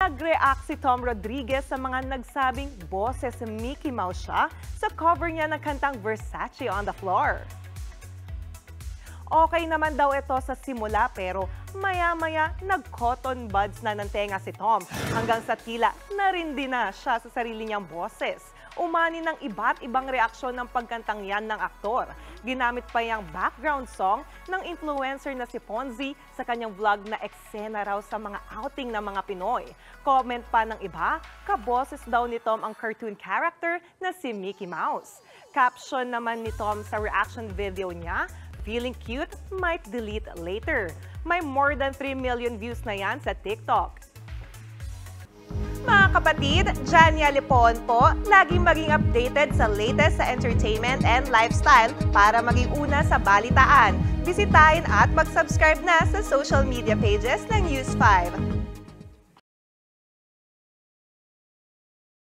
Nag-react si Tom Rodriguez sa mga nagsabing boses Mickey Mouse siya sa cover niya ng kantang Versace on the Floor. Okay naman daw ito sa simula pero maya-maya nag-cotton buds na ng tenga si Tom hanggang sa tila narindi na siya sa sarili niyang boses. Umani ng iba't ibang reaksyon ng pagkantang yan ng aktor. Ginamit pa yung background song ng influencer na si Ponzi sa kanyang vlog na eksena raw sa mga outing ng mga Pinoy. Comment pa ng iba, kaboses daw ni Tom ang cartoon character na si Mickey Mouse. Caption naman ni Tom sa reaction video niya, "Feeling cute? Might delete later." May more than 3 million views na yan sa TikTok. Mga kapatid, Jania Lipon po, laging maging updated sa latest sa entertainment and lifestyle para maging una sa balitaan. Bisitahin at mag-subscribe na sa social media pages ng News 5.